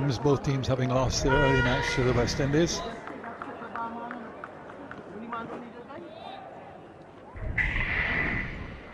games, both teams having lost their early match to the West Indies.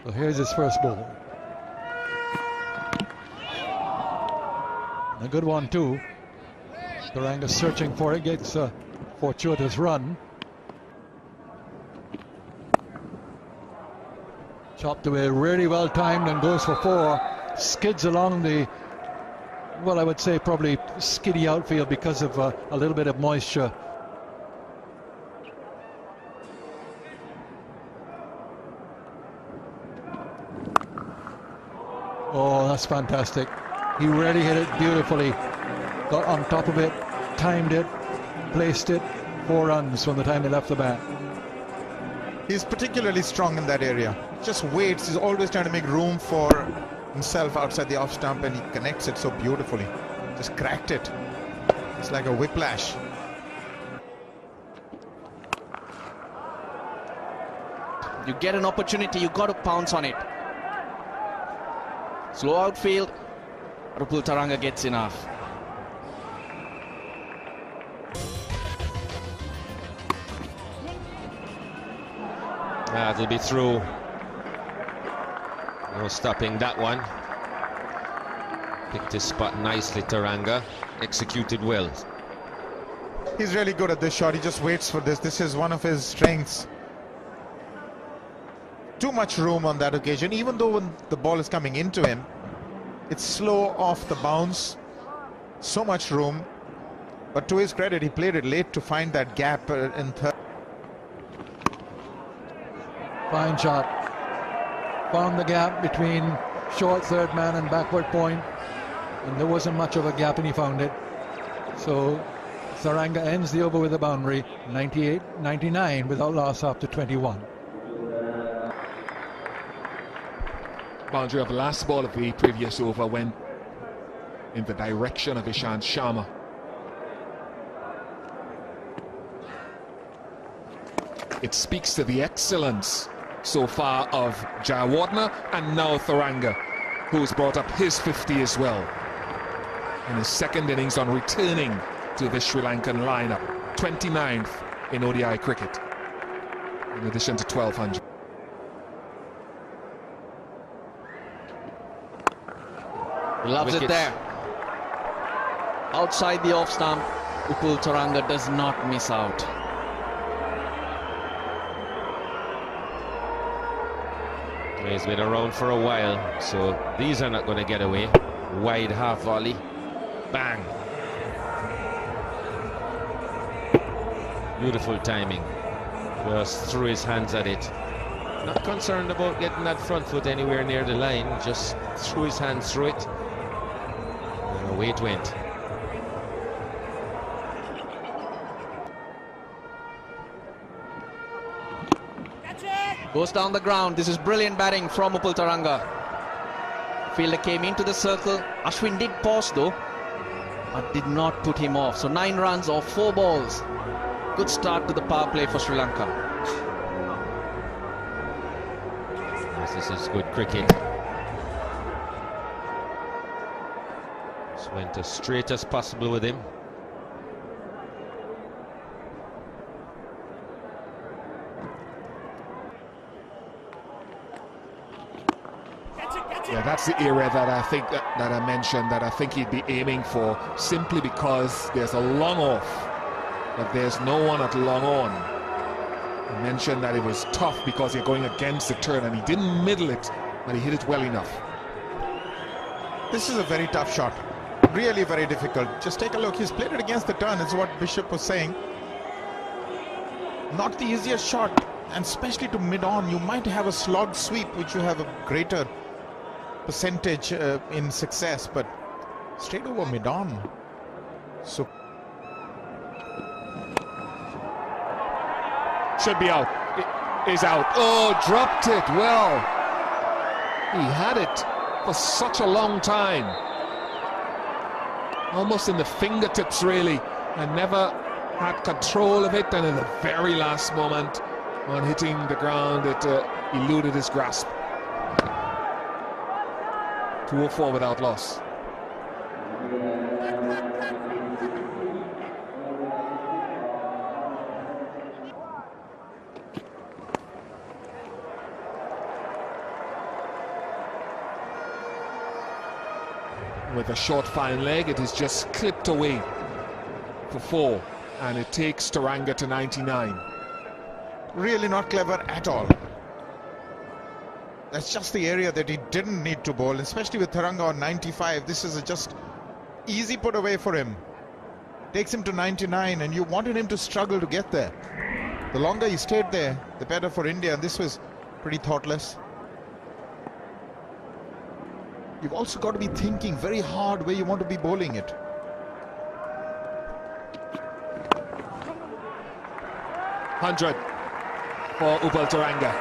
So here's his first ball. A good one too. Tharanga searching for it, gets a fortuitous run. Chopped away, really well timed, and goes for 4. Skids along the, well, I would say probably skiddy outfield because of a little bit of moisture. Oh, that's fantastic. He really hit it beautifully. Got on top of it, timed it, placed it. 4 runs from the time he left the bat. He's particularly strong in that area. Just waits. He's always trying to make room for himself outside the off stump, and he connects it so beautifully. Just cracked it. It's like a whiplash. You get an opportunity, you got to pounce on it. Slow outfield. Upul Tharanga gets enough. That'll be through. No stopping that one. Picked his spot nicely, Tharanga. Executed well. He's really good at this shot. He just waits for this. This is one of his strengths. Too much room on that occasion. Even though when the ball is coming into him, it's slow off the bounce. So much room. But to his credit, he played it late to find that gap in third. Fine shot. Found the gap between short third man and backward point, and there wasn't much of a gap, and he found it. So Tharanga ends the over with a boundary, 98-99 without loss after 21. Boundary of the last ball of the previous over went in the direction of Ishant Sharma. It speaks to the excellence so far of Jayawardene and now Tharanga, who's brought up his 50 as well in his second innings on returning to the Sri Lankan lineup. 29th in ODI cricket, in addition to 1200. Loves it there. Outside the off stump, Upul Tharanga does not miss out. He's been around for a while, so these are not going to get away. Wide half volley. Bang. Beautiful timing. Just threw his hands at it. Not concerned about getting that front foot anywhere near the line. Just threw his hands through it. And away it went. Goes down the ground. This is brilliant batting from Upul Tharanga. Fielder came into the circle. Ashwin did pause though, but did not put him off. So 9 runs off 4 balls. Good start to the power play for Sri Lanka. This is good cricket. Just went as straight as possible with him. Yeah, that's the area that I think that I mentioned that I think he'd be aiming for, simply because there's a long off, but there's no one at long on. I mentioned that it was tough because you're going against the turn, and he didn't middle it, but he hit it well enough. This is a very tough shot. Really very difficult. Just take a look. He's played it against the turn. It's what Bishop was saying. Not the easiest shot, and especially to mid-on. You might have a slog sweep, which you have a greater percentage in success, but straight over mid-on. So should be out. It is out. Oh, dropped it. Well, he had it for such a long time, almost in the fingertips really, and never had control of it, and in the very last moment on hitting the ground it eluded his grasp. 204 without loss. With a short fine leg, it is just clipped away for 4, and it takes Tharanga to 99. Really not clever at all. That's just the area that he didn't need to bowl, especially with Tharanga on 95. This is a just easy put away for him. Takes him to 99, and you wanted him to struggle to get there. The longer he stayed there, the better for India, and this was pretty thoughtless. You've also got to be thinking very hard where you want to be bowling it. $100 for Upul Tharanga.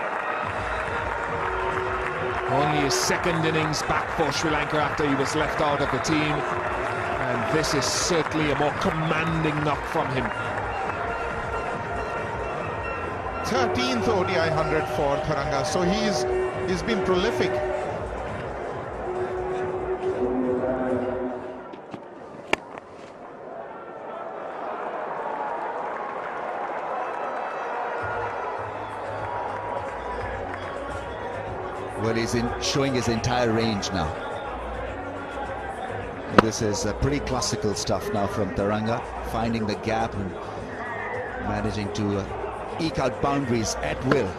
Only his second innings back for Sri Lanka after he was left out of the team, and this is certainly a more commanding knock from him. 13th ODI 100 for Tharanga, so he's been prolific. Well, he's showing his entire range now. This is pretty classical stuff now from Tharanga, finding the gap and managing to eke out boundaries at will.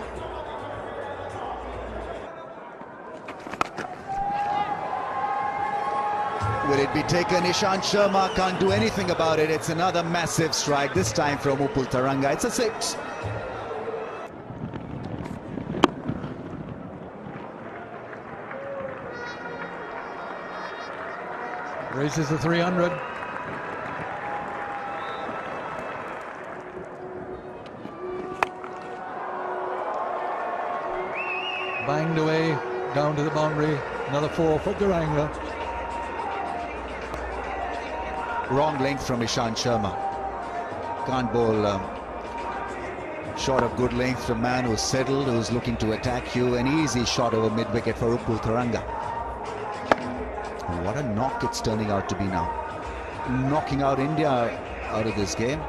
Will it be taken? Ishant Sharma can't do anything about it. It's another massive strike, this time from Upul Tharanga. It's a 6. Raises the 300. Banged away down to the boundary. Another 4 for Tharanga. Wrong length from Ishant Sharma. Can't bowl short of good length from a man who's settled, who's looking to attack you. An easy shot over mid-wicket for Upul Tharanga. What a knock it's turning out to be now. Knocking out India out of this game.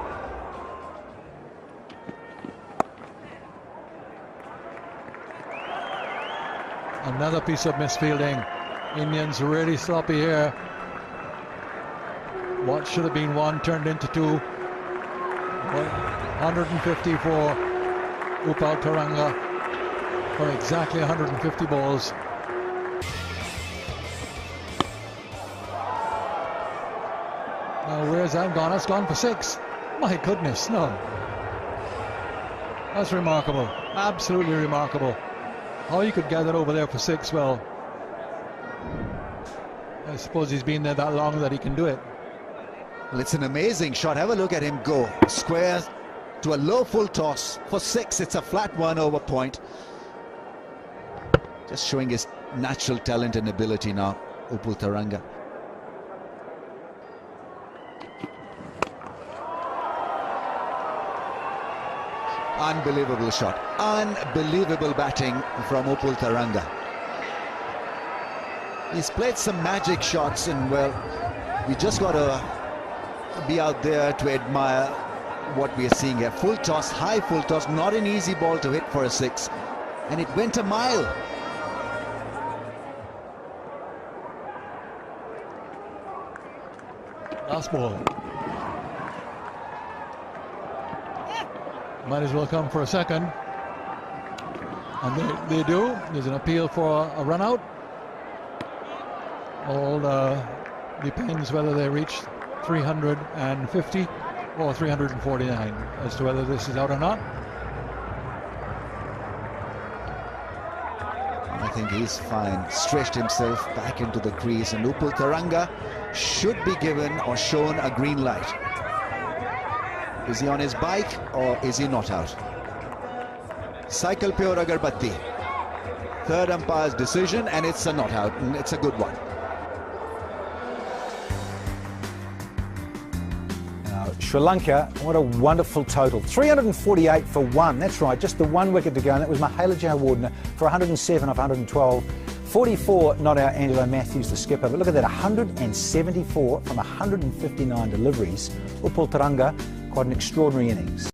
Another piece of misfielding. Indians really sloppy here. What should have been 1 turned into 2. 150 for Upul Tharanga for exactly 150 balls. Now where's that gone? That's gone for 6. My goodness, no. That's remarkable. Absolutely remarkable. How you could get it over there for 6, well, I suppose he's been there that long that he can do it. Well, it's an amazing shot. Have a look at him go. Square to a low full toss for 6. It's a flat 1 over point. Just showing his natural talent and ability now, Upul Tharanga. Unbelievable shot. Unbelievable batting from Upul Tharanga. He's played some magic shots, and well, we just got to be out there to admire what we are seeing here. Full toss, high full toss, not an easy ball to hit for a 6, and it went a mile. Last ball. Might as well come for a second. And they do. There's an appeal for a run out. All depends whether they reach 350 or 349 as to whether this is out or not. I think he's fine. Stretched himself back into the crease, and Upul Tharanga should be given or shown a green light. Is he on his bike or is he not out? Cycle pure agarbatti. Third umpire's decision, and it's a not out, and it's a good one. Sri Lanka, what a wonderful total. 348 for 1, that's right, just the 1 wicket to go, and that was Mahela Jayawardene for 107 off 112. 44 not out, Angelo Matthews, the skipper, but look at that, 174 from 159 deliveries. Upul Tharanga, quite an extraordinary innings.